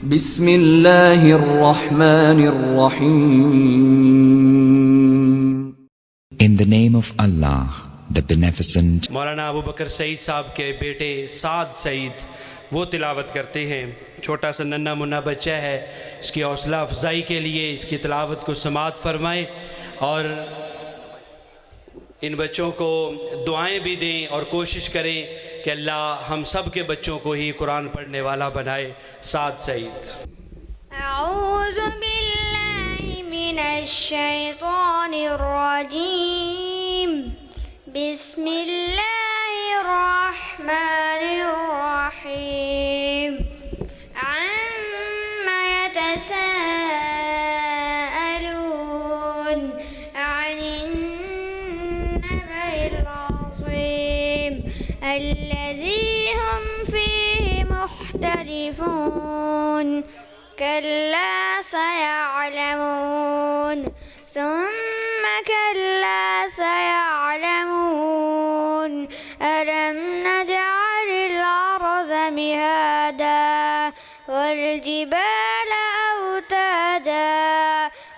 بسم الله الرحمن الرحيم. In the name of Allah, the Beneficent. मौलाना अबू बकर सईद साहब के बेटे साद सईद वो तिलावत करते हैं। छोटा सा नन्हा मुन्ना बच्चा है, इसकी हौसला अफजाई के लिए इसकी तिलावत को समाअत फरमाएं और इन बच्चों को दुआएं भी दें और कोशिश करें कि अल्लाह हम सब के बच्चों को ही कुरान पढ़ने वाला बनाए। साद सईद। अऊज़ु बिल्लाहि मिनश शैतानिर रजीम। बिस्मिल्लाहिर रहमानिर रहीम। अम्मा यतसाअलून अनिन नबइल अज़ीम अल्लज़ी हुम फ़ीहि मुख्तलिफ़ून। कल्ला सयअलमून सुम्म कल्ला सयअलमून अलम नजअलिल अर्ज़ मिहादा वल्जिबाल औतादा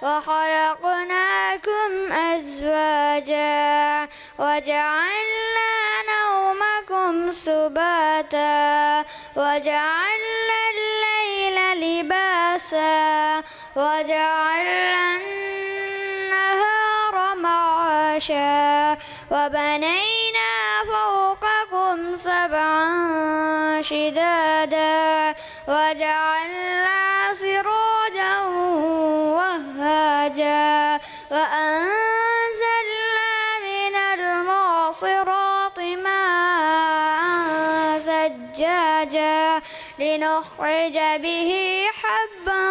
वखलक़नाकुम अज़वाजा वजअलना नौमकुम सुबाता वजअलना الليل لباسا وجعلنا النهار معاشا وبنينا فوقكم سبعا شدادا وجعلنا سراجا وهاجا وأنزلنا من المعصرات ماء ثجاجا لنخرج به حبا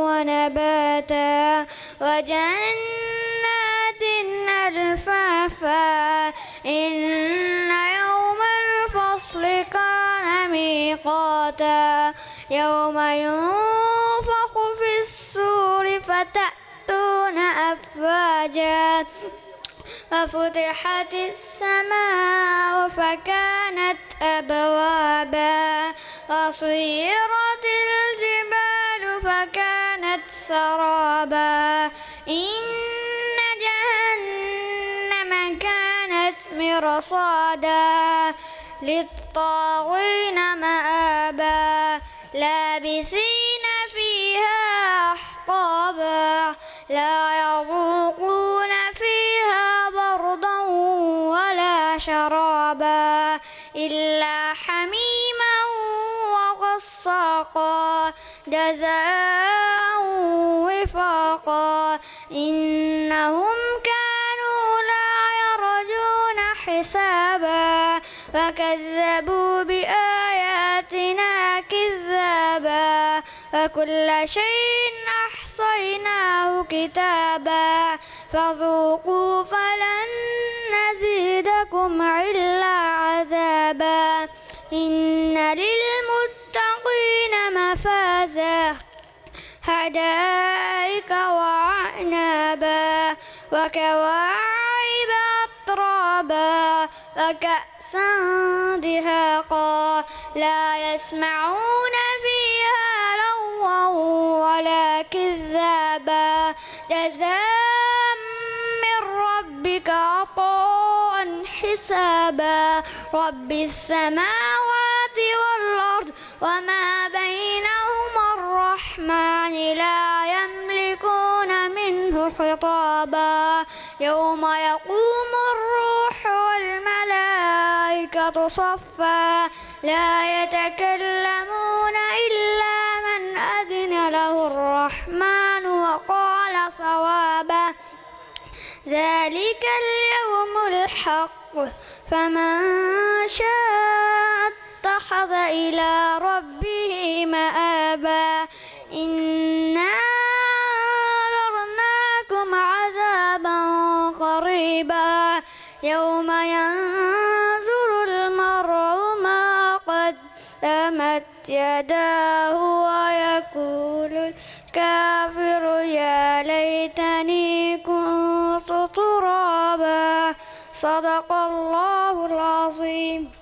ونباتا وجنات ألفافا إن يوم الفصل كان ميقاتا يوم ينفخ في الصور فتأتون أفواجا وفتحت السماء فكانت أبوابا وسيرت الجبال فكانت سرابا إن جهنم كانت مرصادا للطاغين مآبا لابثين فيها أحقابا لا يذوقون فيها بردا ولا شرابا إلا حميما وغساقا جزاء وفاقا إنهم كانوا لا يرجون حسابا وكذبوا بآياتنا كذابا وكل شيء أحصيناه كتابا فذوقوا فلن نزيدكم إلا عذابا إن للمتقين مفازا حدائق وأعنابا وكواعب أترابا وكأسا دهاقا لا يسمعون فيها لغوا ولا كذابا جزاء من ربك عطاء حسابا رب السماوات والأرض وما بينهما الرحمن لا يملكون منه خطابا يوم يقوم الروح والملائكة صفا لا يتكلمون إلا من أذن له الرحمن وقال صوابا ذلك اليوم الحق فمن شاء اتخذ إلى ربه مآبا إنا أنذرناكم عذابا قريبا يوم ينظر المرء ما قدمت يداه ويقول الكافر يا ليتني كنت ترابا صدق الله العظيم.